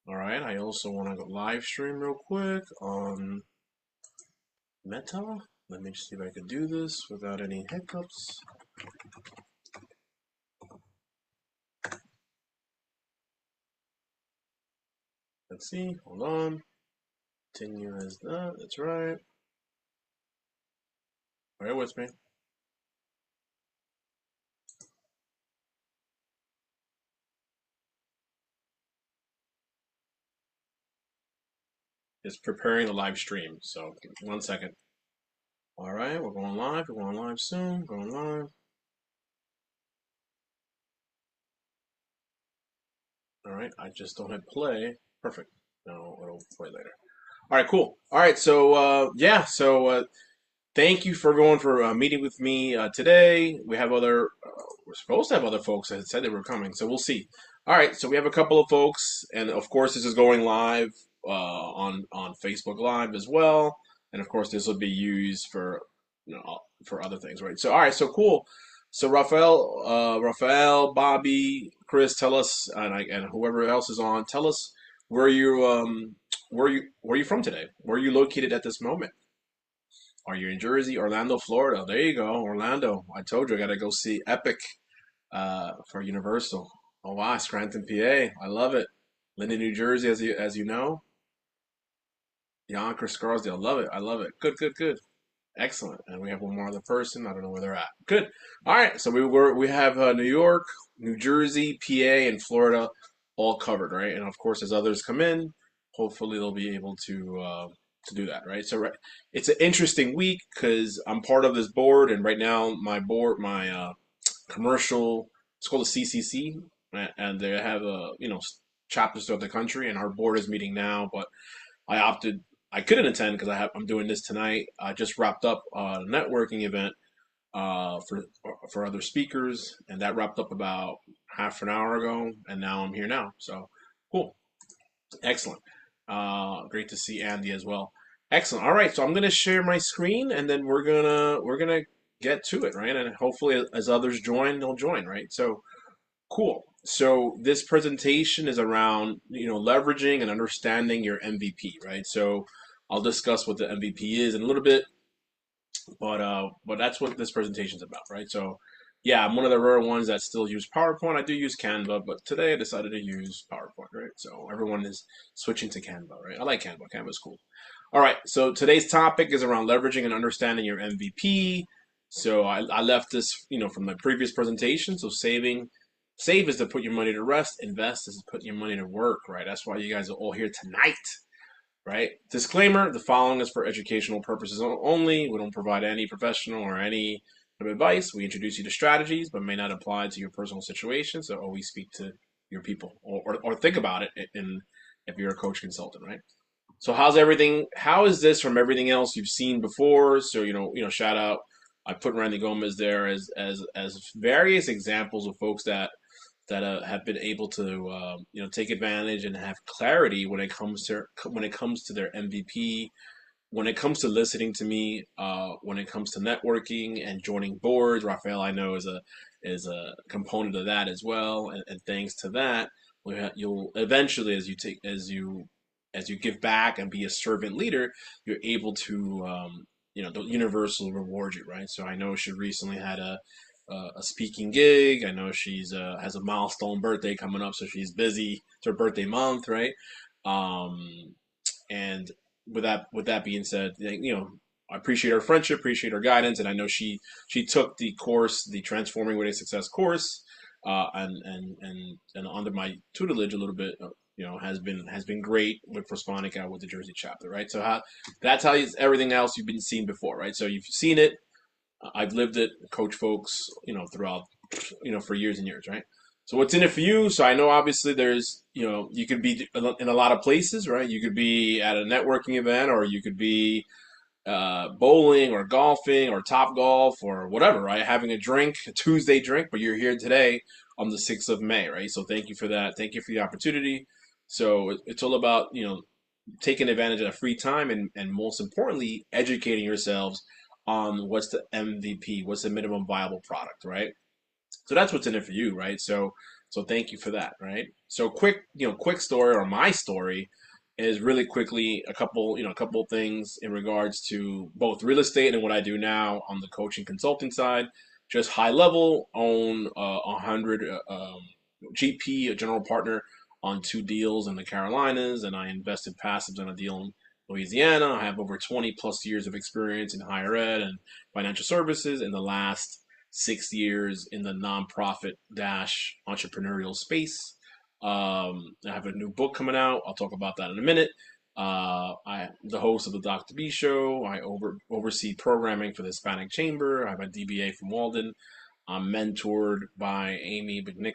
All right. I also want to go live stream real quick on Meta. Let me just see if I can do this without any hiccups. Let's see. Hold on. Continue as that. That's right. Bear with me. Just preparing the live stream. So 1 second. All right. We're going live. We're going live soon. Going live. All right. I just don't hit play. Perfect. No, it'll play later. All right. Cool. All right. So yeah. So thank you for everyone for meeting with me today. We have other, we're supposed to have other folks that said they were coming, so we'll see. All right, so we have a couple of folks, and of course, this is going live on Facebook Live as well, and of course, this will be used for for other things, right? So, all right, so cool. So, Raphael, Bobby, Chris, tell us, and whoever else is on, tell us where you where you from today? Where are you located at this moment? Are you in Jersey, Orlando, Florida? There you go, Orlando. I told you I gotta go see Epic for Universal. Oh wow, Scranton, PA. I love it. Linden, New Jersey, as you know. Yonkers, Scarsdale. Love it. I love it. Good, good, good. Excellent. And we have one more other person. I don't know where they're at. Good. All right. So we have New York, New Jersey, PA, and Florida all covered, right? And of course, as others come in, hopefully they'll be able to do that, right? So it's an interesting week because I'm part of this board, and right now my commercial, it's called a CCC, and they have chapters throughout the country, and our board is meeting now, but I opted. I couldn't attend because I'm doing this tonight. I just wrapped up a networking event for other speakers, and that wrapped up about half an hour ago, and now I'm here now. So cool, excellent. Great to see Andy as well. Excellent. All right, so I'm gonna share my screen, and then we're gonna get to it, right? And hopefully, as others join, they'll join, right? So cool. So this presentation is around, leveraging and understanding your MVP, right? So I'll discuss what the MVP is in a little bit, but that's what this presentation is about, right? So yeah, I'm one of the rare ones that still use PowerPoint. I do use Canva, but today I decided to use PowerPoint, right? So everyone is switching to Canva, right? I like Canva. Canva's cool. All right, so today's topic is around leveraging and understanding your MVP. So I left this, from my previous presentation. So save is to put your money to rest. Invest is to put your money to work, right? That's why you guys are all here tonight, right? Disclaimer: the following is for educational purposes only. We don't provide any professional or any advice. We introduce you to strategies, but may not apply to your personal situation. So always speak to your people, or think about it in if you're a coach consultant, right? So how's everything? How is this from everything else you've seen before? So shout out. I put Randy Gomez there as various examples of folks that have been able to take advantage and have clarity when it comes to their MVP, when it comes to listening to me, when it comes to networking and joining boards. Raphael, I know, is a component of that as well, and thanks to that, you'll eventually, as you give back and be a servant leader, you're able to the universal reward you, right? So I know she recently had a speaking gig. I know she's has a milestone birthday coming up, so she's busy. It's her birthday month, right? Um, and with that being said, I appreciate her friendship, appreciate her guidance, and I know she took the course, the Transforming With a Success course, and under my tutelage a little bit. Has been great with responding out with the Jersey chapter, right? So that's how everything else you've been seeing before, right? So you've seen it, I've lived it, coach folks, throughout, for years and years, right? So what's in it for you? So I know obviously there's, you could be in a lot of places, right? You could be at a networking event, or you could be bowling or golfing or top golf or whatever, right? Having a drink, a Tuesday drink, but you're here today on the 6th of May, right? So thank you for that. Thank you for the opportunity. So it's all about, taking advantage of that free time, and most importantly, educating yourselves on what's the MVP, what's the minimum viable product, right? So that's what's in it for you, right? So So thank you for that, right? So quick story, or my story is really quickly a couple things in regards to both real estate and what I do now on the coaching consulting side. Just high level, own 100 GP, a general partner on two deals in the Carolinas, and I invested passives on a deal in Louisiana. I have over 20 plus years of experience in higher ed and financial services. In the last 6 years in the nonprofit dash entrepreneurial space. I have a new book coming out. I'll talk about that in a minute. I'm the host of the Dr. B Show. I oversee programming for the Hispanic Chamber. I have a DBA from Walden. I'm mentored by Amy Manchuri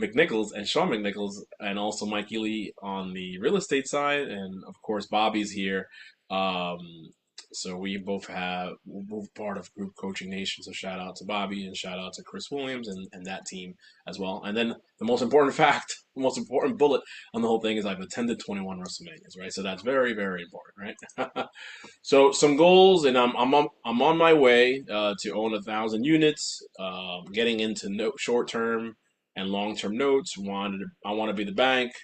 McNichols, and Sean McNichols, and also Mike Ely on the real estate side, and of course Bobby's here. Um, so we're both part of Group Coaching Nation. So shout out to Bobby and shout out to Chris Williams and that team as well. And then the most important fact, the most important bullet on the whole thing is I've attended 21 WrestleManias, right? So that's very, very important, right? So some goals, and I'm on my way to own 1,000 units. Getting into short term and long term notes. I want to be the bank,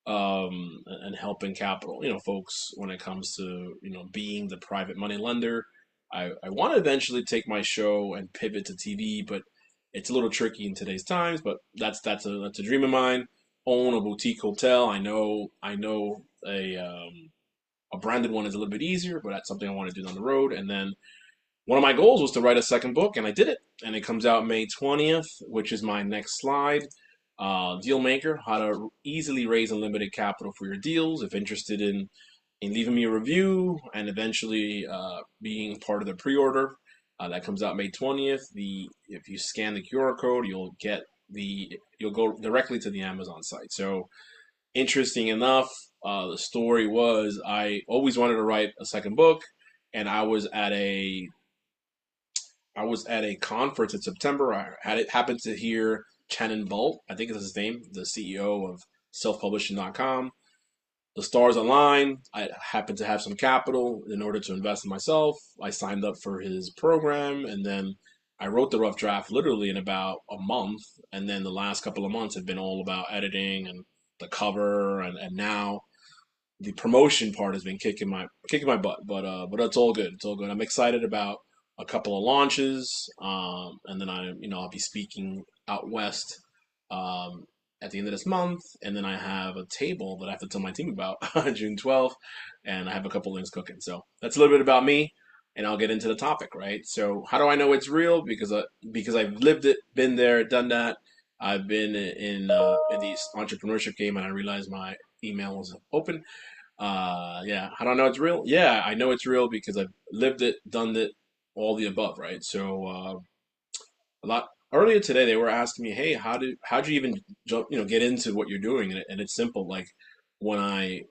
and helping capital, folks when it comes to being the private money lender. I want to eventually take my show and pivot to TV, but it's a little tricky in today's times. But that's a dream of mine. Own a boutique hotel. I know a branded one is a little bit easier, but that's something I want to do down the road. And then one of my goals was to write a second book, and I did it. And it comes out May 20th, which is my next slide. Deal Maker, how to easily raise unlimited capital for your deals. If interested in leaving me a review and eventually being part of the pre-order, that comes out May 20th. If you scan the QR code, you'll go directly to the Amazon site. So interesting enough, the story was I always wanted to write a second book, and I was at a conference in September. I had it happen to hear Channon Bolt, I think is his name, the CEO of selfpublishing.com. The stars aligned. I happened to have some capital in order to invest in myself. I signed up for his program, and then I wrote the rough draft literally in about a month. And then the last couple of months have been all about editing and the cover, and now the promotion part has been kicking my butt, but it's all good. It's all good. I'm excited about a couple of launches, and then I'll be speaking out west at the end of this month, and then I have a table that I have to tell my team about June 12th, and I have a couple things cooking. So that's a little bit about me, and I'll get into the topic, right? So how do I know it's real? Because I've lived it, been there, done that. I've been in these entrepreneurship game, and I realized my email was open. Yeah, how do I know it's real? Yeah, I know it's real because I've lived it, done it, all the above, right? So a lot earlier today, they were asking me, "Hey, how'd you even jump, get into what you're doing?" And it's simple. Like when I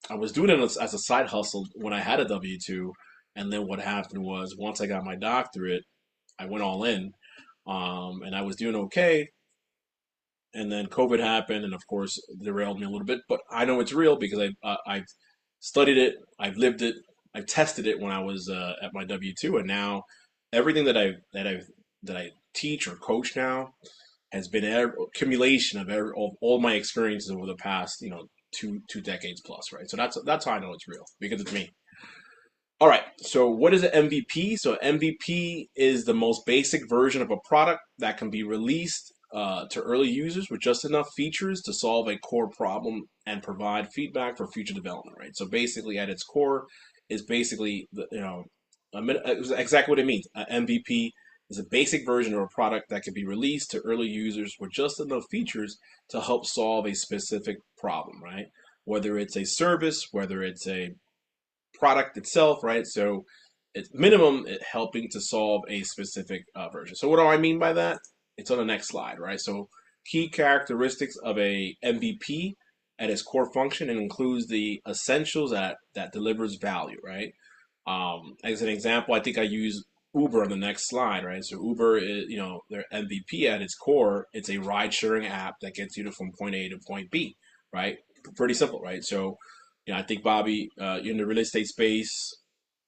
was doing it as a side hustle when I had a W-2, and then what happened was once I got my doctorate, I went all in, and I was doing okay, and then COVID happened, and of course derailed me a little bit. But I know it's real because I've studied it, I've lived it, I've tested it when I was at my W-2, and now everything that I teach or coach now has been an accumulation of all my experiences over the past two decades plus, right? So that's how I know it's real because it's me. All right, so what is an MVP? So MVP is the most basic version of a product that can be released to early users with just enough features to solve a core problem and provide feedback for future development, right? So basically, at its core, is basically exactly what it means. MVP is a basic version of a product that can be released to early users with just enough features to help solve a specific problem, right? Whether it's a service, whether it's a product itself, right? So it's minimum helping to solve a specific version. So what do I mean by that? It's on the next slide, right? So key characteristics of a MVP at its core function, and includes the essentials that delivers value, right? As an example, I think I use Uber on the next slide, right? So Uber is, their MVP at its core, it's a ride sharing app that gets you to from point A to point B, right? Pretty simple, right? So I think Bobby, you're in the real estate space.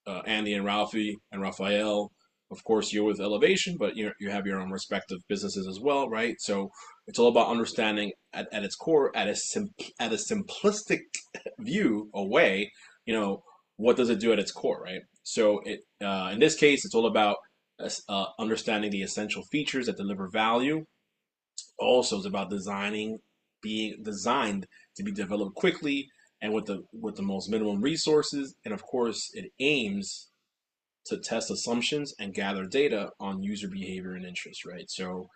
Andy and Ralphie and Raphael, Of course, you're with Elevation, but you have your own respective businesses as well, right? So it's all about understanding at its core, at a simplistic view or way, you know, what does it do at its core, right? So in this case, it's all about understanding the essential features that deliver value. Also, it's about being designed to be developed quickly and with the most minimum resources. And of course, it aims to test assumptions and gather data on user behavior and interest, right? So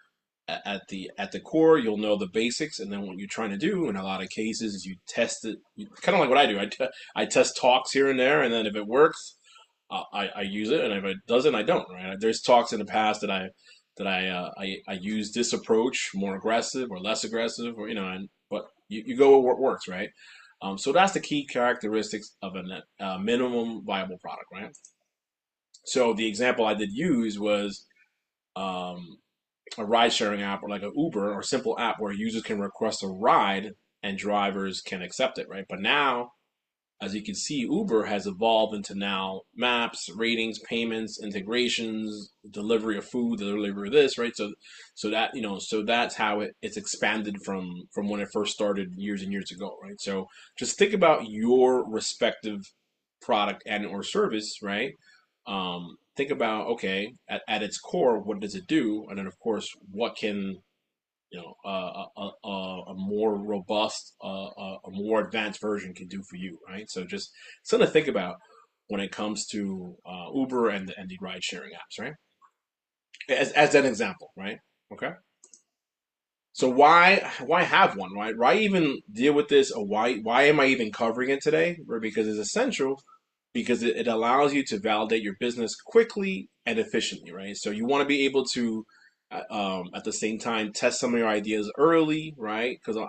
at the core, you'll know the basics, and then what you're trying to do in a lot of cases is you test it, kind of like what I do. I test talks here and there, and then if it works, I use it, and if it doesn't, I don't. Right? There's talks in the past I use this approach, more aggressive or less aggressive, or and but you go with what works, right? So that's the key characteristics of a minimum viable product, right? So the example I did use was um, a ride sharing app or like an Uber or simple app where users can request a ride and drivers can accept it, right? But now, as you can see, Uber has evolved into now maps, ratings, payments, integrations, delivery of food, delivery of this, right? So that so that's how it's expanded from when it first started years and years ago, right? So just think about your respective product and or service, right? Think about okay, at its core, what does it do, and then of course, what can a more robust, a more advanced version can do for you, right? So just something to think about when it comes to Uber and the ride sharing apps, right? As an example, right? Okay. So why have one, right? Why even deal with this? Or why am I even covering it today? Right? Because it's essential because it allows you to validate your business quickly and efficiently, right? So you want to be able to at the same time test some of your ideas early, right? Because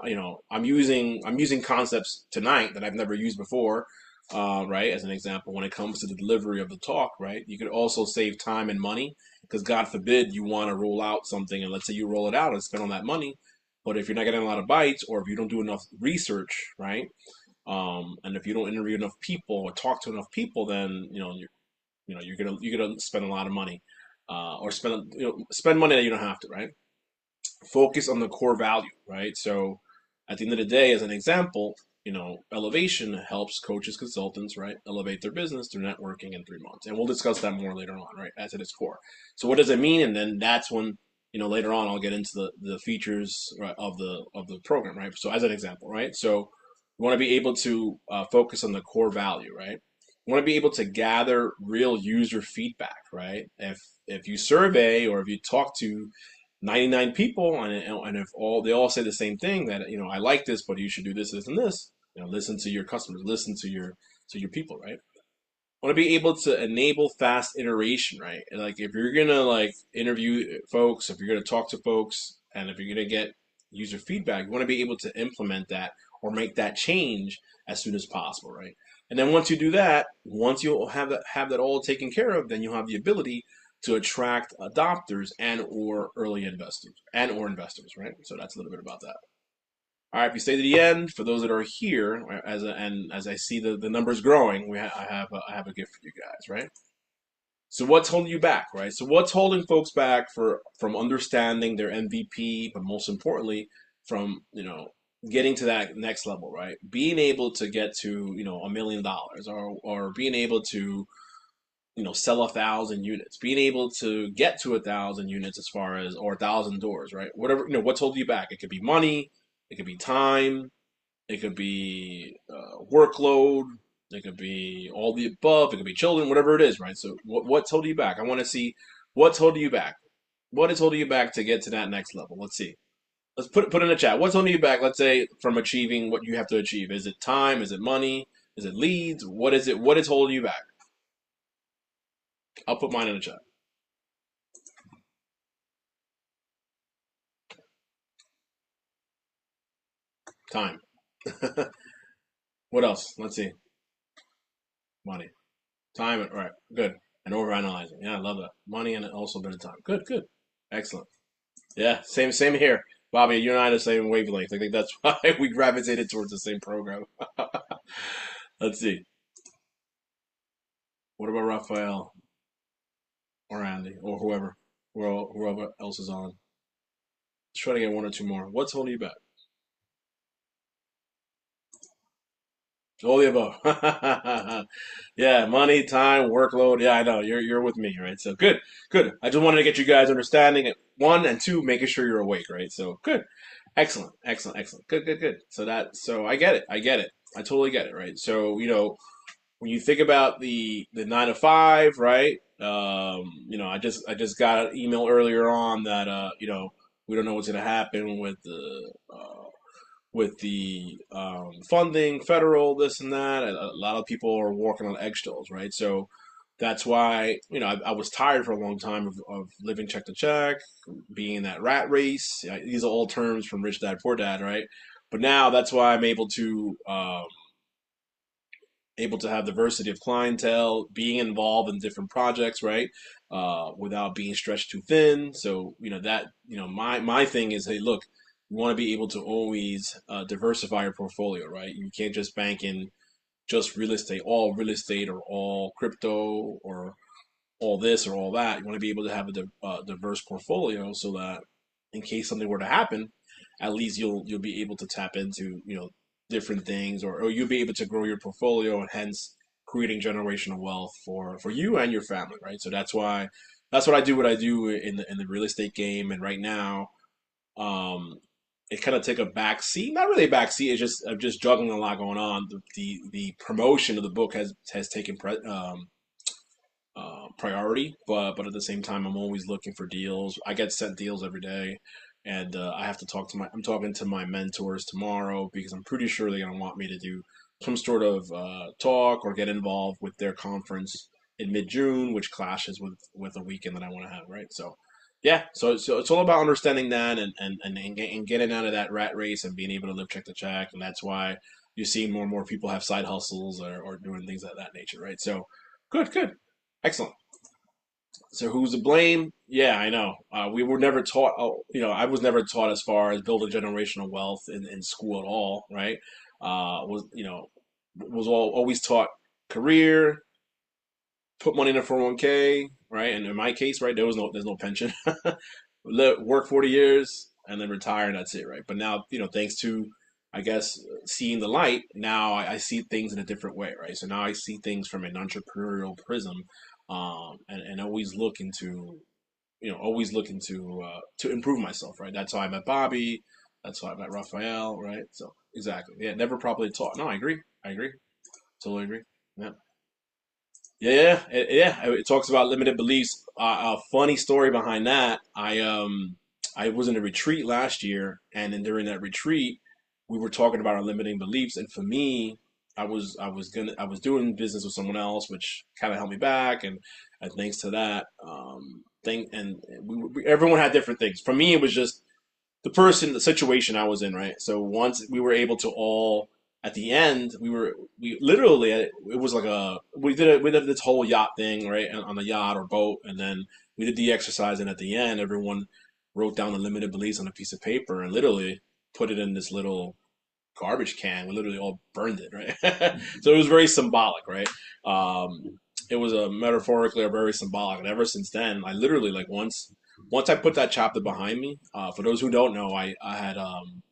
I'm using concepts tonight that I've never used before, right? As an example, when it comes to the delivery of the talk, right? You could also save time and money because God forbid you want to roll out something and let's say you roll it out and spend all that money, but if you're not getting a lot of bites or if you don't do enough research, right? And if you don't interview enough people or talk to enough people, then you're gonna spend a lot of money, or spend money that you don't have to, right? Focus on the core value, right? So at the end of the day, as an example, Elevation helps coaches, consultants, right, elevate their business through networking in 3 months. And we'll discuss that more later on, right, as at its core. So what does it mean? And then that's when, later on I'll get into the features, right, of the program, right? So as an example, right? So you want to be able to focus on the core value, right? You want to be able to gather real user feedback, right? If you survey or if you talk to 99 people and if they all say the same thing that I like this but you should do this, this and this, listen to your customers, listen to your people, right? Want to be able to enable fast iteration, right? Like if you're gonna like interview folks, if you're gonna talk to folks, and if you're gonna get user feedback, you want to be able to implement that or make that change as soon as possible, right? And then once you do that, once you have that all taken care of, then you'll have the ability to attract adopters and or early investors, right? So that's a little bit about that. All right, if you stay to the end, for those that are here, and as I see the numbers growing, I have a gift for you guys, right? So what's holding you back, right? So what's holding folks back from understanding their MVP, but most importantly, from getting to that next level, right? Being able to get to $1 million, or being able to sell 1,000 units, being able to get to 1,000 units as far as or 1,000 doors, right? Whatever what's holding you back. It could be money, it could be time, it could be workload, it could be all the above, it could be children, whatever it is, right? So what's holding you back? I want to see what's holding you back. What is holding you back to get to that next level? Let's see. Let's put in the chat. What's holding you back? Let's say from achieving what you have to achieve. Is it time? Is it money? Is it leads? What is it? What is holding you back? I'll put mine in the chat. Time. What else? Let's see. Money. Time. All right. Good. And overanalyzing. Yeah, I love that. Money and also a bit of time. Good. Good. Excellent. Yeah. Same here. Bobby, you and I are the same wavelength. I think that's why we gravitated towards the same program. Let's see. What about Raphael? or Andy or whoever else is on. Let's try to get one or two more. What's holding you back? All the above. Yeah, money, time, workload. Yeah, I know. You're with me, right? So good, good. I just wanted to get you guys understanding it. One and two, making sure you're awake, right? So good. Excellent, excellent, excellent. Good, good, good. So I get it. I get it. I totally get it, right? So, when you think about the 9 to 5, right? I just got an email earlier on that we don't know what's gonna happen with the funding, federal, this and that. A lot of people are walking on eggshells, right? So that's why I was tired for a long time of living check to check, being in that rat race. These are all terms from Rich Dad Poor Dad, right? But now that's why I'm able to have diversity of clientele, being involved in different projects, right? Without being stretched too thin. So my thing is, hey, look, you want to be able to always diversify your portfolio, right? You can't just bank in just all real estate, or all crypto, or all this or all that. You want to be able to have a diverse portfolio so that in case something were to happen, at least you'll be able to tap into different things, or you'll be able to grow your portfolio and hence creating generational wealth for you and your family, right? So that's what I do. What I do in the real estate game, and right now, um, it kind of take a back seat. Not really a back seat. It's just I'm just juggling a lot going on. The promotion of the book has taken priority, but at the same time, I'm always looking for deals. I get sent deals every day, and I have to talk to my. I'm talking to my mentors tomorrow because I'm pretty sure they're gonna want me to do some sort of talk or get involved with their conference in mid-June, which clashes with a weekend that I want to have, right? So. Yeah, so it's all about understanding that and getting out of that rat race and being able to live check to check, and that's why you see more and more people have side hustles or doing things of that nature, right? So, good, good. Excellent. So who's to blame? Yeah, I know. We were never taught. I was never taught as far as building generational wealth in school at all, right? Was always taught career, put money in a 401k, right? And in my case, right, there's no pension. Work 40 years and then retire, and that's it, right? But now, thanks to, I guess, seeing the light, now I see things in a different way, right? So now I see things from an entrepreneurial prism, and always looking to improve myself, right? That's how I met Bobby. That's how I met Raphael, right? So exactly, yeah, never properly taught. No, I agree. I agree. Totally agree. Yeah. Yeah, it talks about limited beliefs. A funny story behind that. I was in a retreat last year, and then during that retreat, we were talking about our limiting beliefs. And for me, I was doing business with someone else, which kind of held me back. And thanks to that thing, and everyone had different things. For me, it was just the situation I was in, right? So once we were able to all, at the end, we literally, it was like we did this whole yacht thing, right, on the yacht or boat, and then we did the exercise, and at the end, everyone wrote down the limited beliefs on a piece of paper and literally put it in this little garbage can. We literally all burned it, right? So it was very symbolic, right? It was a metaphorically or very symbolic, and ever since then, I literally, like, once I put that chapter behind me. For those who don't know, I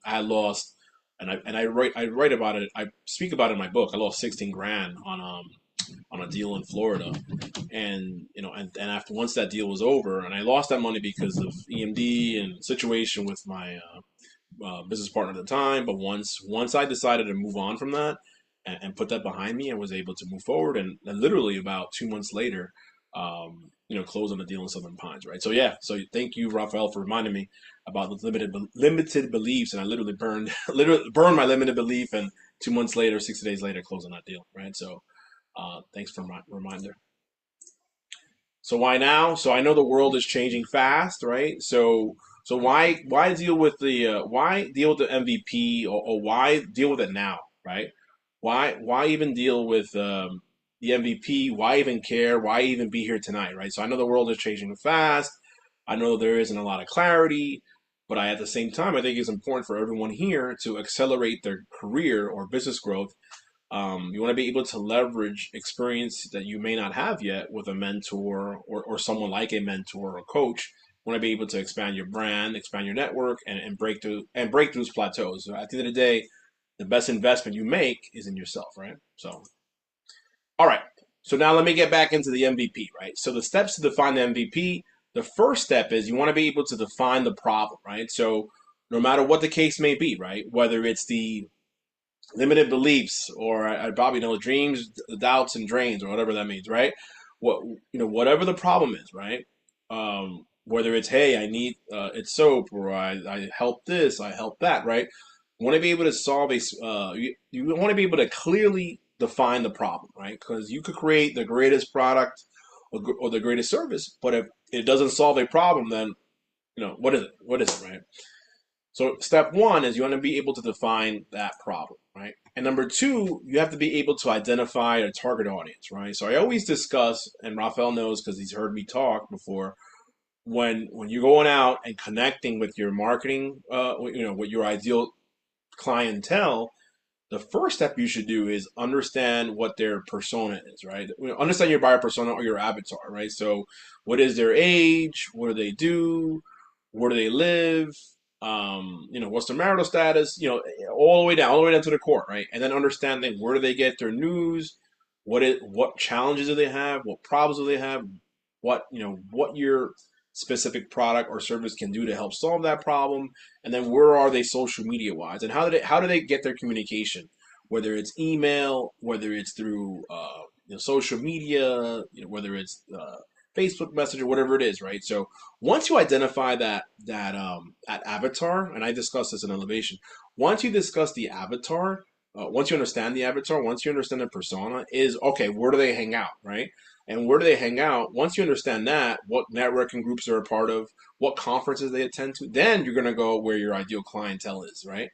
had lost, and I write about it. I speak about it in my book. I lost 16 grand on a deal in Florida, and and after once that deal was over, and I lost that money because of EMD and situation with my business partner at the time. But once I decided to move on from that and put that behind me, I was able to move forward. And literally about 2 months later, close on the deal in Southern Pines, right? So yeah, so thank you, Raphael, for reminding me about the limited beliefs. And I literally burned literally burned my limited belief, and 2 months later, 60 days later, closing that deal, right? So thanks for my reminder. So why now? So I know the world is changing fast, right? So why deal with the MVP, or why deal with it now, right? Why even deal with the MVP? Why even care? Why even be here tonight, right? So I know the world is changing fast. I know there isn't a lot of clarity, but at the same time, I think it's important for everyone here to accelerate their career or business growth You want to be able to leverage experience that you may not have yet with a mentor or someone like a mentor or coach. You want to be able to expand your brand, expand your network, and break those plateaus. So at the end of the day, the best investment you make is in yourself, right? So, all right. So now let me get back into the MVP, right? So the steps to define the MVP, the first step is you want to be able to define the problem, right? So no matter what the case may be, right? Whether it's the limited beliefs or I probably know dreams, doubts, and drains, or whatever that means, right? Whatever the problem is, right? Whether it's hey, I need it's soap, or I help this, I help that, right? You want to be able to solve you want to be able to clearly define the problem, right? Because you could create the greatest product or the greatest service, but if it doesn't solve a problem, then what is it? What is it, right? So step one is you want to be able to define that problem, right? And number two, you have to be able to identify a target audience, right? So I always discuss, and Rafael knows because he's heard me talk before, when you're going out and connecting with your marketing, with your ideal clientele, the first step you should do is understand what their persona is, right? Understand your buyer persona or your avatar, right? So, what is their age? What do they do? Where do they live? What's their marital status? All the way down to the core, right? And then understanding where do they get their news? What challenges do they have? What problems do they have? What your specific product or service can do to help solve that problem, and then where are they social media wise, and how do they get their communication, whether it's email, whether it's through social media, whether it's Facebook Messenger, whatever it is, right? So once you identify that avatar, and I discussed this in Elevation, once you discuss the avatar, once you understand the avatar, once you understand the persona, is okay. Where do they hang out, right? And where do they hang out? Once you understand that, what networking groups they're a part of, what conferences they attend to, then you're going to go where your ideal clientele is, right?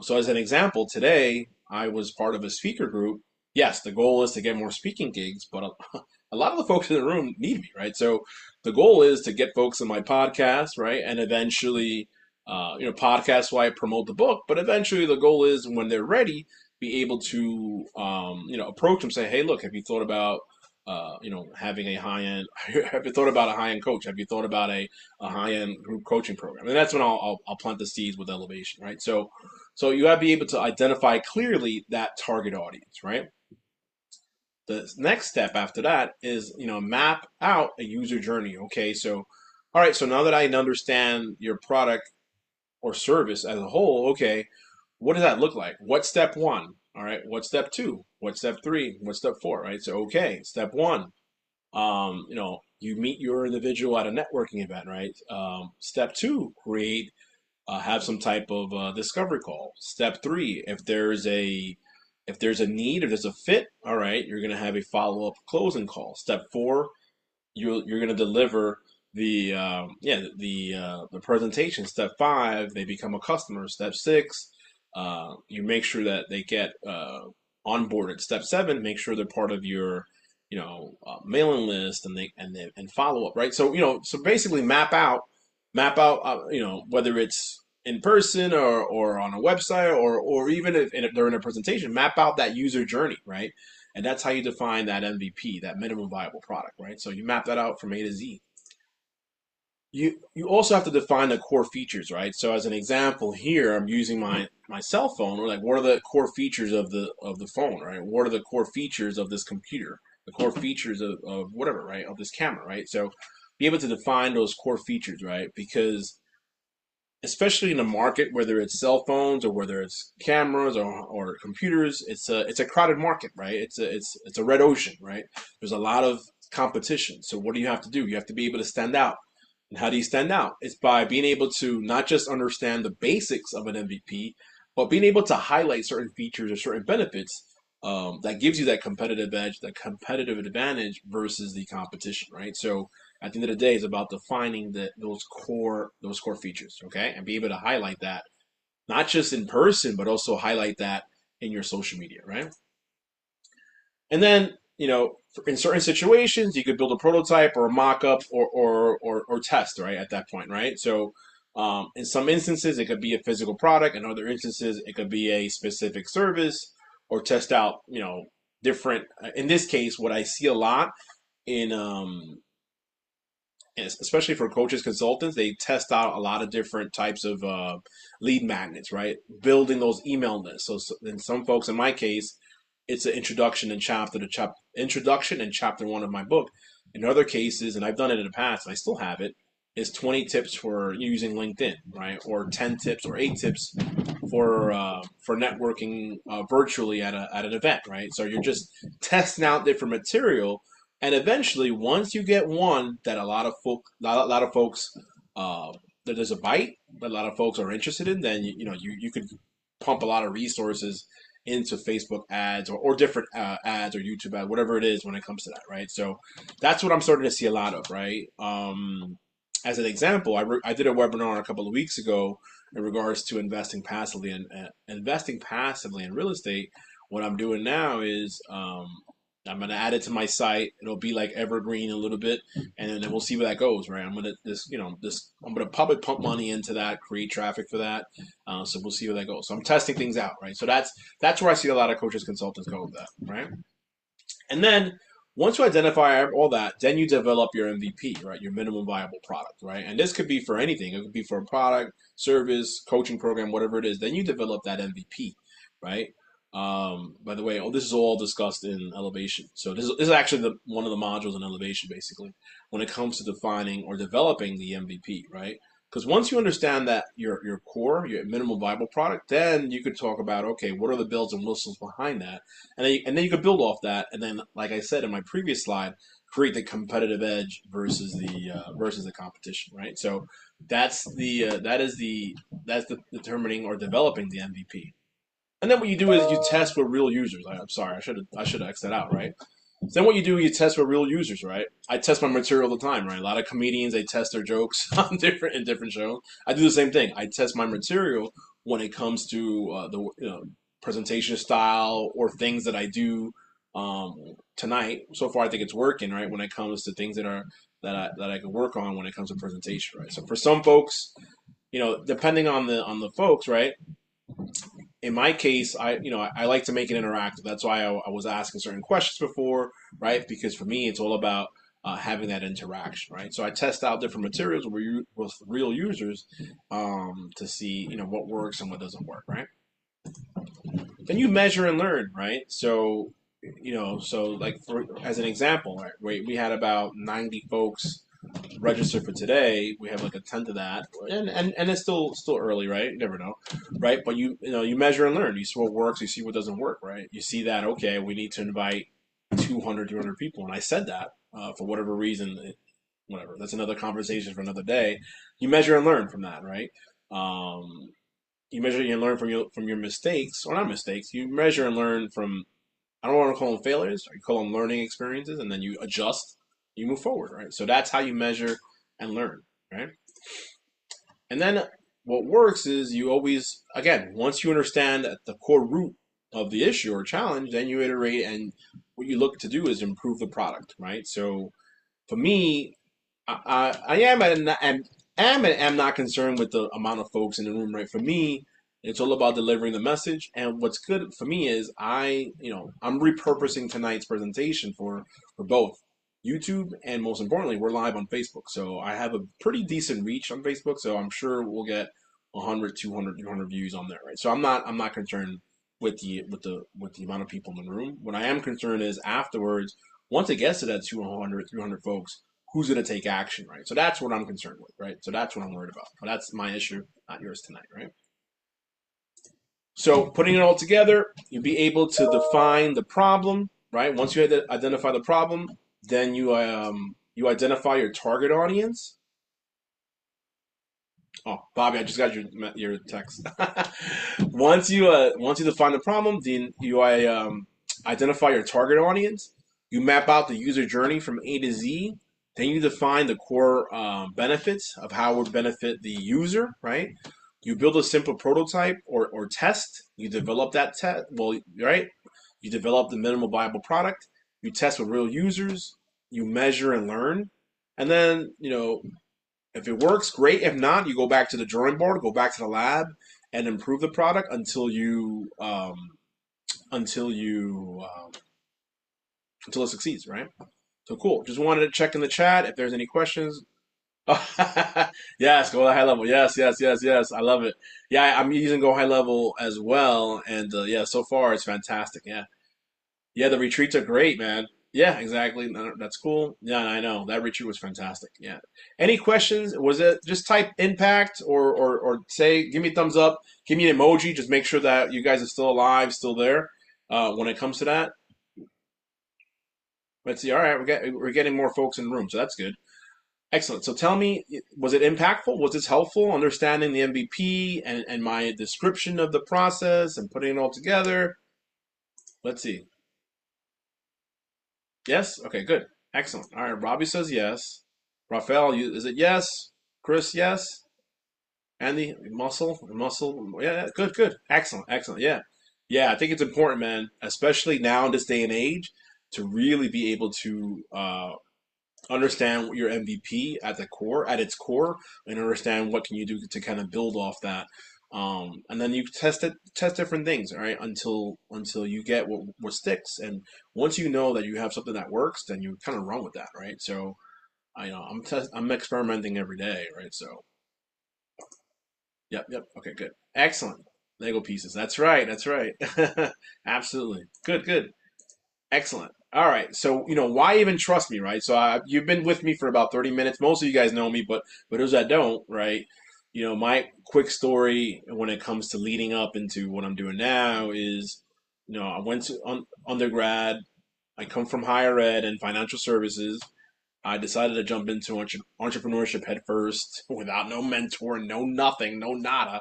So, as an example, today I was part of a speaker group. Yes, the goal is to get more speaking gigs, but a lot of the folks in the room need me, right? So, the goal is to get folks in my podcast, right? And eventually, podcasts why I promote the book, but eventually the goal is when they're ready, be able to, approach them, say, hey, look, have you thought about having a high end. Have you thought about a high end coach? Have you thought about a high end group coaching program? And that's when I'll plant the seeds with elevation, right? So you got to be able to identify clearly that target audience, right? The next step after that is map out a user journey. Okay, so all right, so now that I understand your product or service as a whole, okay, what does that look like? What's step one? All right, what's step two? What's step three? What's step four? Right? So okay, step one, you meet your individual at a networking event, right? Step two, have some type of discovery call. Step three, if there's a need, if there's a fit, all right, you're gonna have a follow up closing call. Step four, you're gonna deliver the presentation. Step five, they become a customer. Step six, you make sure that they get onboarded. Step seven, make sure they're part of your mailing list and follow up, right? So basically map out whether it's in person or on a website or even if they're in a presentation, map out that user journey, right? And that's how you define that MVP, that minimum viable product, right? So you map that out from A to Z. You also have to define the core features, right? So as an example here, I'm using my cell phone. Or like, what are the core features of the phone, right? What are the core features of this computer? The core features of whatever, right? Of this camera, right? So be able to define those core features, right? Because especially in a market, whether it's cell phones or whether it's cameras or computers, it's a crowded market, right? It's a red ocean, right? There's a lot of competition. So what do you have to do? You have to be able to stand out. And how do you stand out? It's by being able to not just understand the basics of an MVP, but being able to highlight certain features or certain benefits that gives you that competitive edge, that competitive advantage versus the competition, right? So at the end of the day, it's about defining those core features, okay, and be able to highlight that not just in person, but also highlight that in your social media, right? And then, in certain situations, you could build a prototype or a mock-up or test, right, at that point, right? So, in some instances, it could be a physical product. In other instances, it could be a specific service. or test out, different. In this case, what I see a lot in especially for coaches, consultants, they test out a lot of different types of lead magnets, right? Building those email lists. So, in some folks, in my case, it's an introduction and chapter one of my book. In other cases, and I've done it in the past, and I still have it, is 20 tips for using LinkedIn, right? Or 10 tips or 8 tips for networking virtually at an event, right? So you're just testing out different material, and eventually, once you get one that a lot of folks that there's a bite, that a lot of folks are interested in, then you could pump a lot of resources into Facebook ads or different ads or YouTube ads, whatever it is when it comes to that, right? So that's what I'm starting to see a lot of, right? As an example, I did a webinar a couple of weeks ago in regards to investing passively in real estate. What I'm doing now is I'm gonna add it to my site. It'll be like evergreen a little bit, and then we'll see where that goes, right? I'm gonna probably pump money into that, create traffic for that. So we'll see where that goes. So I'm testing things out, right? So that's where I see a lot of coaches, consultants go with that, right? And then once you identify all that, then you develop your MVP, right? Your minimum viable product, right? And this could be for anything. It could be for a product, service, coaching program, whatever it is. Then you develop that MVP, right? By the way, this is all discussed in Elevation. So this is actually one of the modules in Elevation, basically, when it comes to defining or developing the MVP, right? Because once you understand that your core, your minimum viable product, then you could talk about, okay, what are the bells and whistles behind that, and then you could build off that, and then, like I said in my previous slide, create the competitive edge versus the competition, right? So that's the determining or developing the MVP. And then what you do is you test with real users. I'm sorry, I should have X'd that out, right? So then what you do, you test with real users, right? I test my material all the time, right? A lot of comedians, they test their jokes on different shows. I do the same thing. I test my material when it comes to the presentation style or things that I do tonight. So far, I think it's working, right? When it comes to things that I can work on when it comes to presentation, right? So for some folks, depending on the folks, right? In my case, I like to make it interactive. That's why I was asking certain questions before, right? Because for me, it's all about having that interaction, right? So I test out different materials with real users to see, what works and what doesn't work, right? Then you measure and learn, right? So, like as an example, right? We had about 90 folks register for today. We have like a tenth of that, and it's still early, right? You never know, right? But you measure and learn. You see what works. You see what doesn't work, right? You see that, okay, we need to invite 200, 300 people, and I said that for whatever reason, whatever. That's another conversation for another day. You measure and learn from that, right? You measure and learn from your mistakes, or not mistakes. You measure and learn from, I don't want to call them failures. You call them learning experiences, and then you adjust. You move forward, right? So that's how you measure and learn, right? And then what works is you always, again, once you understand the core root of the issue or challenge, then you iterate, and what you look to do is improve the product, right? So for me, I am not concerned with the amount of folks in the room, right? For me, it's all about delivering the message. And what's good for me is I'm repurposing tonight's presentation for both YouTube, and most importantly, we're live on Facebook. So I have a pretty decent reach on Facebook. So I'm sure we'll get 100, 200, 300 views on there, right? So I'm not concerned with the amount of people in the room. What I am concerned is afterwards, once it gets to that 200, 300 folks, who's going to take action, right? So that's what I'm concerned with, right? So that's what I'm worried about. But that's my issue, not yours tonight, right? So putting it all together, you'll be able to define the problem, right? Once you identify the problem, then you identify your target audience. Oh, Bobby, I just got your text. Once you define the problem, then you identify your target audience. You map out the user journey from A to Z. Then you define the core benefits of how it would benefit the user, right? You build a simple prototype or test. You develop that test. Well, right? You develop the minimal viable product. You test with real users. You measure and learn. And then, if it works, great. If not, you go back to the drawing board, go back to the lab, and improve the product until you until you until it succeeds, right? So cool. Just wanted to check in the chat if there's any questions. Yes, go high level. Yes, yes, yes, yes. I love it. Yeah, I'm using go high level as well, and yeah, so far it's fantastic. Yeah, yeah, the retreats are great, man. Yeah, exactly. No, that's cool. Yeah, I know that retreat was fantastic. Yeah. Any questions? Was it just type impact or say give me a thumbs up, give me an emoji. Just make sure that you guys are still alive, still there. When it comes to that, let's see. All right, we're getting more folks in the room, so that's good. Excellent. So tell me, was it impactful? Was this helpful? Understanding the MVP and my description of the process and putting it all together. Let's see. Yes? Okay, good. Excellent. All right, Robbie says yes. Rafael, is it yes? Chris, yes? Andy, muscle. Yeah, yeah, good, good. Excellent, excellent. Yeah. Yeah, I think it's important, man, especially now in this day and age, to really be able to understand your MVP at the core, at its core, and understand what can you do to kind of build off that. And then you test different things, all right, until you get what sticks. And once you know that you have something that works, then you kind of run with that, right? So I'm experimenting every day, right? So yep. Okay, good, excellent. Lego pieces. That's right. That's right. Absolutely. Good. Good. Excellent. All right. So, why even trust me, right? So, you've been with me for about 30 minutes. Most of you guys know me, but those that don't, right? My quick story when it comes to leading up into what I'm doing now is, I went to undergrad. I come from higher ed and financial services. I decided to jump into entrepreneurship head first without no mentor, no nothing, no nada.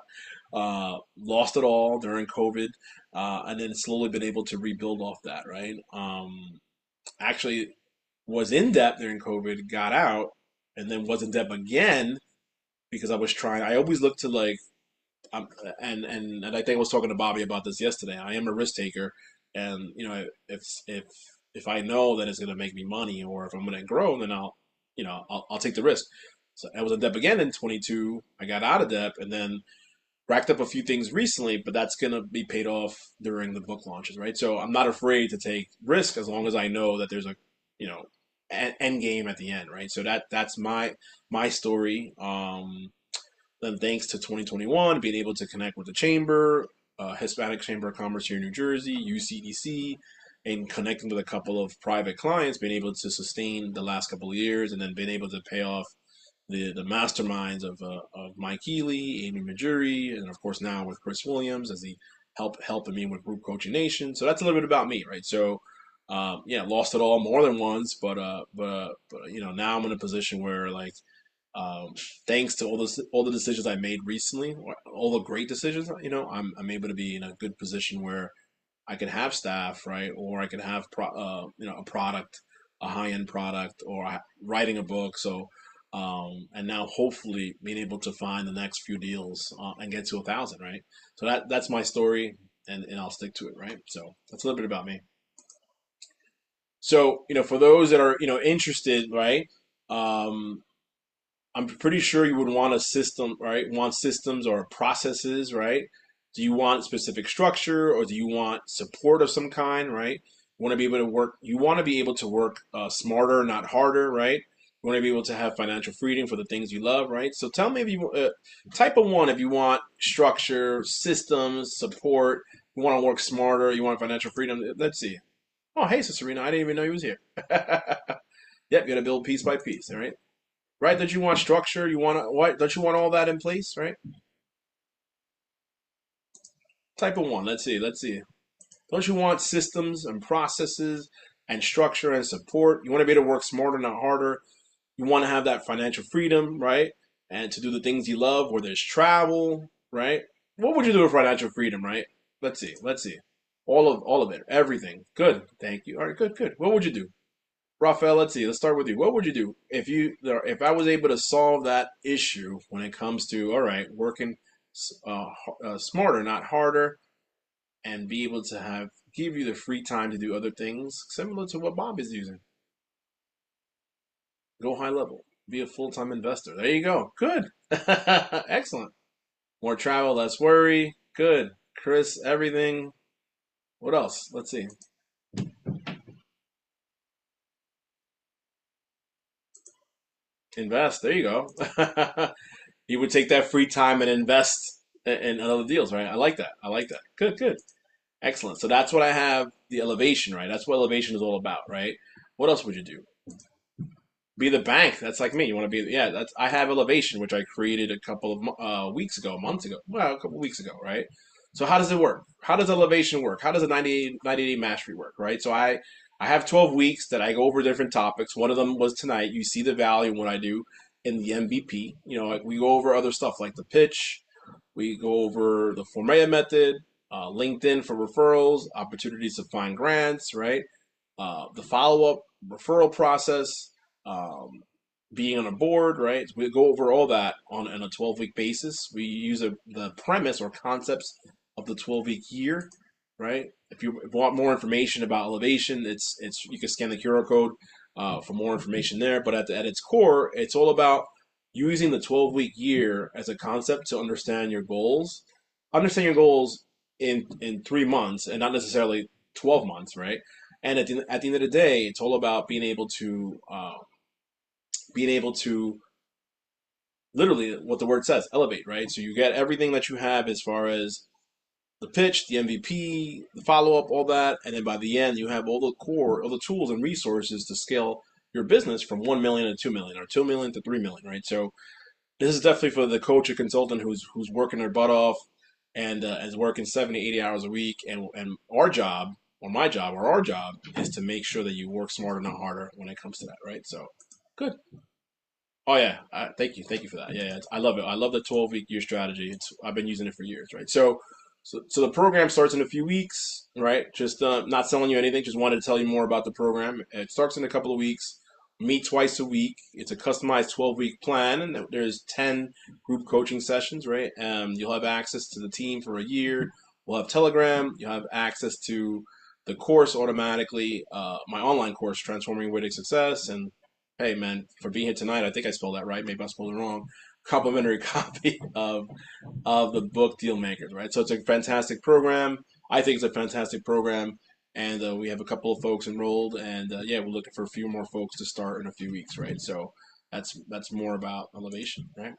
Lost it all during COVID, and then slowly been able to rebuild off that, right? Actually was in debt during COVID, got out, and then was in debt again because I was trying. I always look to like, um, and I think I was talking to Bobby about this yesterday. I am a risk taker, and if I know that it's going to make me money or if I'm going to grow, then I'll take the risk. So I was in debt again in 22. I got out of debt, and then racked up a few things recently, but that's going to be paid off during the book launches, right? So I'm not afraid to take risk as long as I know that there's a, you know, end game at the end, right? So that's my story. Then thanks to 2021, being able to connect with the chamber, Hispanic Chamber of Commerce here in New Jersey, UCDC, and connecting with a couple of private clients, being able to sustain the last couple of years, and then being able to pay off the masterminds of Mike Healy, Amy Majuri, and of course now with Chris Williams as he helping me with Group Coaching Nation. So that's a little bit about me, right? So yeah, lost it all more than once, but now I'm in a position where like um, thanks to all the decisions I made recently, all the great decisions, I'm able to be in a good position where I can have staff, right, or I can have a product, a high end product, or writing a book. So, and now hopefully being able to find the next few deals and get to 1,000, right? So that's my story, and I'll stick to it, right? So that's a little bit about me. So for those that are interested, right? Um, I'm pretty sure you would want a system, right? Want systems or processes, right? Do you want specific structure or do you want support of some kind, right? You want to be able to work. You want to be able to work smarter, not harder, right? You want to be able to have financial freedom for the things you love, right? So tell me if you type of one if you want structure, systems, support. You want to work smarter. You want financial freedom. Let's see. Oh, hey, Sister Serena, I didn't even know you was here. Yep, you got to build piece by piece, all right? Right? Don't you want structure? You want what? Don't you want all that in place? Right? Type of one. Let's see. Let's see. Don't you want systems and processes and structure and support? You want to be able to work smarter, not harder. You want to have that financial freedom, right? And to do the things you love, where there's travel, right? What would you do with financial freedom, right? Let's see. Let's see. All of it. Everything. Good. Thank you. All right. Good. Good. What would you do? Rafael, let's see. Let's start with you. What would you do if I was able to solve that issue when it comes to all right working smarter, not harder, and be able to give you the free time to do other things similar to what Bob is using. Go high level. Be a full time investor. There you go. Good. Excellent. More travel, less worry. Good. Chris, everything. What else? Let's see. Invest. There you go. You would take that free time and invest in other deals, right? I like that. I like that. Good, good. Excellent. So that's what I have the elevation, right? That's what elevation is all about, right? What else would you do? Be the bank. That's like me. You want to be, yeah, that's, I have elevation, which I created a couple of weeks ago, months ago, well, a couple of weeks ago, right? So how does it work? How does elevation work? How does a 90 day mastery work, right? So I have 12 weeks that I go over different topics. One of them was tonight. You see the value in what I do in the MVP. You know, like we go over other stuff like the pitch. We go over the Formea method, LinkedIn for referrals, opportunities to find grants, right? The follow up referral process, um, being on a board, right? We go over all that on a 12-week basis. We use the premise or concepts of the 12-week year, right? If you want more information about elevation, it's you can scan the QR code for more information there. But at its core, it's all about using the 12-week year as a concept to understand your goals. Understand your goals in 3 months and not necessarily 12 months, right? And at the end of the day, it's all about being able to literally what the word says, elevate, right? So you get everything that you have as far as the pitch, the MVP, the follow up, all that, and then by the end you have all the core, all the tools and resources to scale your business from 1 million to 2 million or 2 million to 3 million, right? So this is definitely for the coach or consultant who's working their butt off and is working 70, 80 hours a week. And our job, or my job, or our job, is to make sure that you work smarter, not harder when it comes to that, right? So, good. Oh yeah, thank you for that. Yeah, yeah, I love it. I love the 12-week year strategy. I've been using it for years, right? So the program starts in a few weeks, right? Just not selling you anything. Just wanted to tell you more about the program. It starts in a couple of weeks. Meet twice a week. It's a customized 12-week plan, and there's 10 group coaching sessions, right? You'll have access to the team for a year. We'll have Telegram. You'll have access to the course automatically. My online course, Transforming Weighted Success, and hey, man, for being here tonight, I think I spelled that right. Maybe I spelled it wrong. Complimentary copy of the book Deal Makers, right? So it's a fantastic program. I think it's a fantastic program, and we have a couple of folks enrolled, and yeah, we're looking for a few more folks to start in a few weeks, right? So that's more about elevation, right?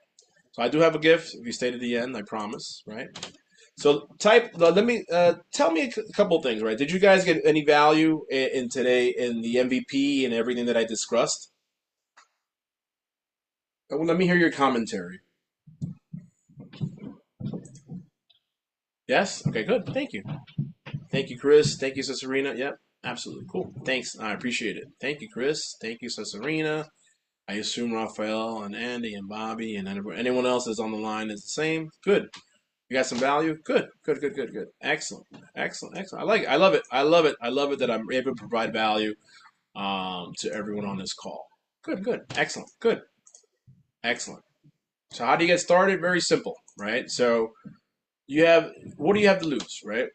So I do have a gift. If you stay to the end, I promise, right? So let me tell me a couple of things, right? Did you guys get any value in today in the MVP and everything that I discussed? Well, let me hear your commentary. Yes? Okay, good. Thank you. Thank you, Chris. Thank you, Cesarina. Yep, absolutely. Cool. Thanks. I appreciate it. Thank you, Chris. Thank you, Cesarina. I assume Raphael and Andy and Bobby and anyone else that's on the line is the same. Good. You got some value? Good. Good, good, good, good. Excellent. Excellent. Excellent. I like it. I love it. I love it. I love it that I'm able to provide value to everyone on this call. Good, good. Excellent. Good. Excellent. So how do you get started? Very simple, right? So you have what do you have to lose, right?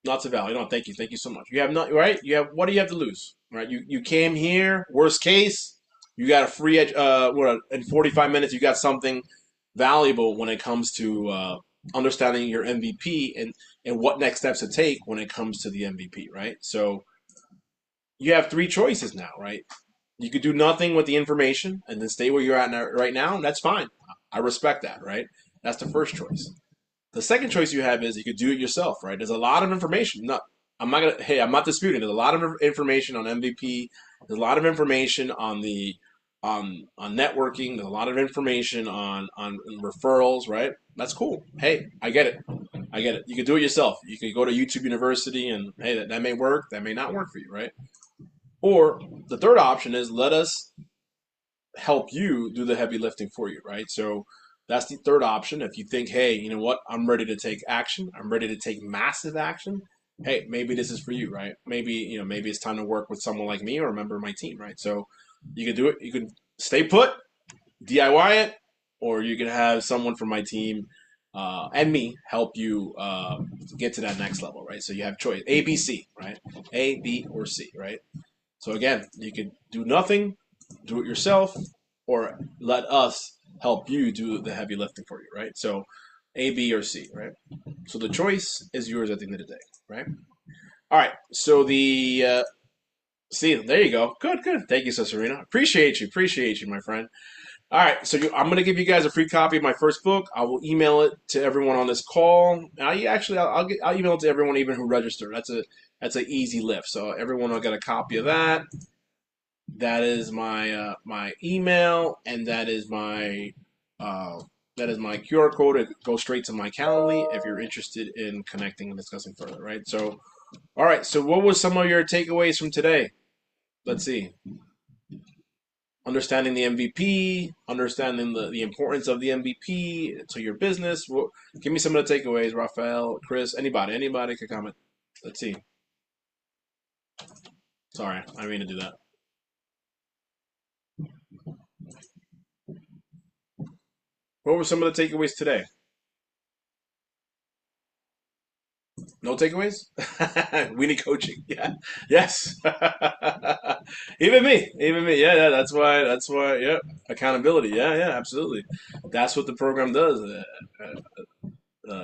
Lots of value. No, thank you so much. You have not right. You have what do you have to lose, right? You came here. Worst case, you got a free edge. What in 45 minutes you got something valuable when it comes to understanding your MVP and what next steps to take when it comes to the MVP, right? So you have three choices now, right? You could do nothing with the information and then stay where you're at now, right now. And that's fine. I respect that, right? That's the first choice. The second choice you have is you could do it yourself, right? There's a lot of information. No, I'm not gonna. Hey, I'm not disputing. There's a lot of information on MVP. There's a lot of information on the on networking. There's a lot of information on referrals, right? That's cool. Hey, I get it. I get it. You could do it yourself. You could go to YouTube University, and hey, that may work. That may not work for you, right? Or the third option is let us help you do the heavy lifting for you, right? So that's the third option. If you think, hey, you know what, I'm ready to take action, I'm ready to take massive action. Hey, maybe this is for you, right? Maybe maybe it's time to work with someone like me or a member of my team, right? So you can do it. You can stay put, DIY it, or you can have someone from my team and me help you get to that next level, right? So you have choice A, B, C, right? A, B, or C, right? So again, you could do nothing, do it yourself, or let us help you do the heavy lifting for you, right? So A, B, or C, right? So the choice is yours at the end of the day, right? All right. So the see, there you go. Good, good. Thank you, Serena. Appreciate you, my friend. All right, so I'm going to give you guys a free copy of my first book. I will email it to everyone on this call. I'll email it to everyone even who registered. That's an easy lift. So everyone will get a copy of that. That is my email, and uh, that is my QR code. It goes straight to my Calendly if you're interested in connecting and discussing further. Right. So all right. So what was some of your takeaways from today? Let's see. Understanding the MVP, understanding the importance of the MVP to your business. Well, give me some of the takeaways, Rafael, Chris, anybody can comment. Let's see. Sorry, I didn't mean to do that. What were some of the takeaways today? No takeaways? We need coaching. Yeah. Yes. Even me. Yeah, yeah. That's why. Yeah. Accountability. Yeah, yeah. Absolutely. That's what the program does.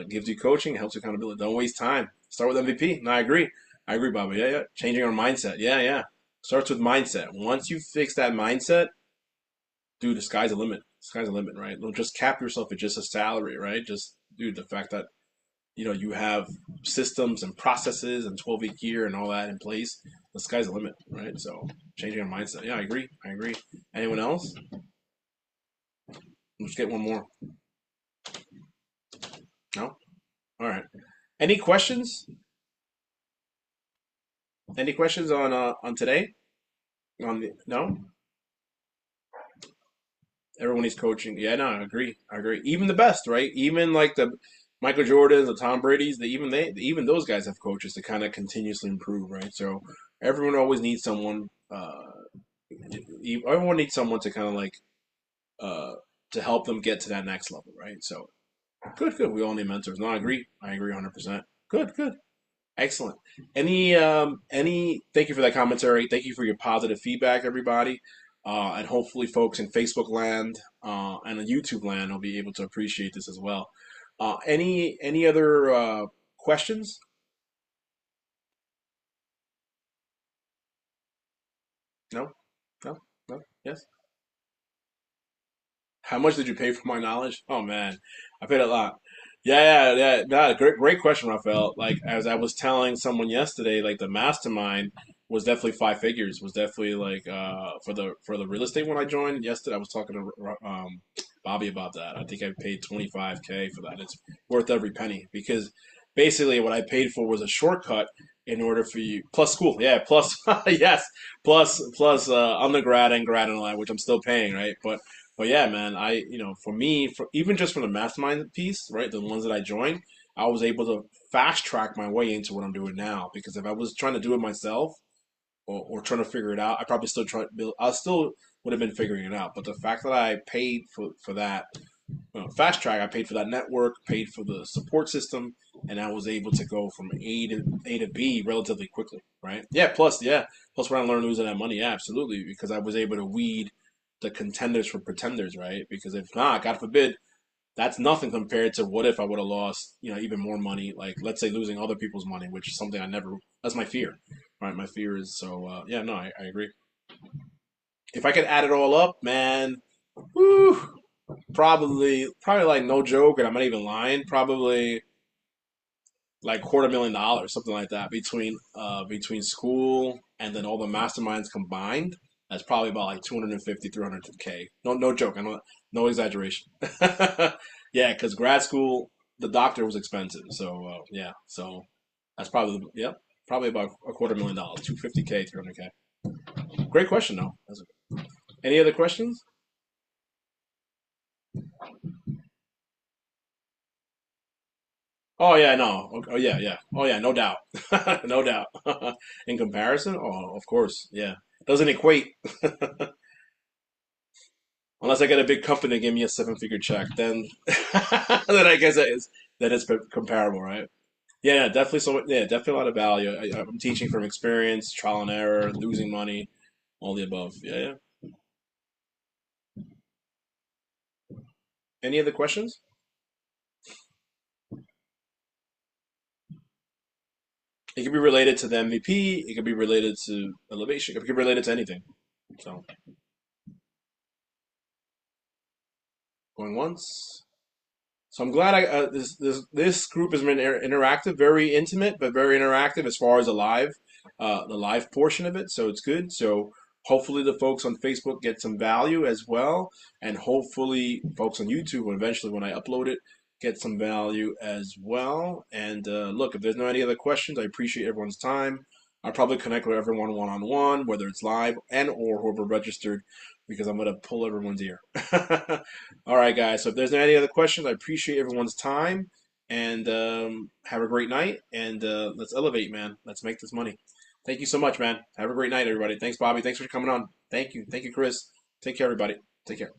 Gives you coaching, helps you accountability. Don't waste time. Start with MVP. No, I agree. I agree, Bobby. Yeah, yeah. Changing our mindset. Yeah, yeah. Starts with mindset. Once you fix that mindset, dude, the sky's the limit. Sky's the limit, right? Don't just cap yourself at just a salary, right? Just, dude, the fact that you have systems and processes and 12-week year and all that in place, the sky's the limit, right? So changing our mindset. Yeah, I agree. I agree. Anyone else? Let's get one more. No? All right. Any questions? Any questions on today? No? Everyone needs coaching. Yeah, no, I agree. I agree. Even the best, right? Even like the Michael Jordans, the Tom Brady's, even those guys have coaches to kind of continuously improve, right? So everyone always needs someone. Everyone needs someone to kind of like uh, to help them get to that next level, right? So good, good. We all need mentors. No, I agree. I agree 100%. Good, good. Excellent. Any, thank you for that commentary. Thank you for your positive feedback, everybody. And hopefully folks in Facebook land, and in YouTube land will be able to appreciate this as well. Any other, questions? No? No? No? Yes? How much did you pay for my knowledge? Oh man, I paid a lot. Yeah, yeah, yeah. No, great question, Rafael. Like as I was telling someone yesterday, like the mastermind was definitely five figures. Was definitely like for the real estate when I joined yesterday. I was talking to Bobby about that. I think I paid 25K for that. It's worth every penny because basically what I paid for was a shortcut in order for you plus school. Yeah, plus yes, plus undergrad and grad and all that, which I'm still paying, right? But yeah, man, for me, even just from the mastermind piece, right, the ones that I joined, I was able to fast track my way into what I'm doing now. Because if I was trying to do it myself or trying to figure it out, I still would have been figuring it out. But the fact that I paid for that fast track, I paid for that network, paid for the support system, and I was able to go from A to B relatively quickly, right? Plus when I learned losing that money, yeah, absolutely, because I was able to weed the contenders from pretenders, right? Because if not, God forbid, that's nothing compared to what if I would have lost, even more money, like let's say losing other people's money, which is something I never. That's my fear, right? My fear is so. Yeah, no, I agree. If I could add it all up, man, whew, probably like no joke, and I'm not even lying. Probably like $250,000, something like that, between school and then all the masterminds combined. That's probably about like 250, 300K. No joke. I know, no exaggeration. Yeah, because grad school, the doctor was expensive. So yeah, so that's probably yeah, probably about $250,000, 250K, 300K. Great question though. Any other questions? Oh yeah, no. Oh yeah, yeah. Oh yeah, no doubt, no doubt. In comparison, oh of course, yeah. Doesn't equate unless I get a big company to give me a seven-figure check. Then, then I guess that is comparable, right? Yeah, yeah, definitely. So yeah, definitely a lot of value. I'm teaching from experience, trial and error, losing money, all the above. Yeah, yeah. Any other questions? It could be related to the MVP. It could be related to elevation. It could be related to anything. So going once. So I'm glad this group has been interactive, very intimate, but very interactive as far as the live portion of it. So it's good. So hopefully the folks on Facebook get some value as well, and hopefully folks on YouTube, eventually when I upload it, get some value as well. And look, if there's no any other questions, I appreciate everyone's time. I'll probably connect with everyone one on one, whether it's live and or whoever registered, because I'm gonna pull everyone's ear. All right, guys. So if there's any other questions, I appreciate everyone's time and have a great night. And let's elevate, man. Let's make this money. Thank you so much, man. Have a great night, everybody. Thanks, Bobby. Thanks for coming on. Thank you. Thank you, Chris. Take care, everybody. Take care.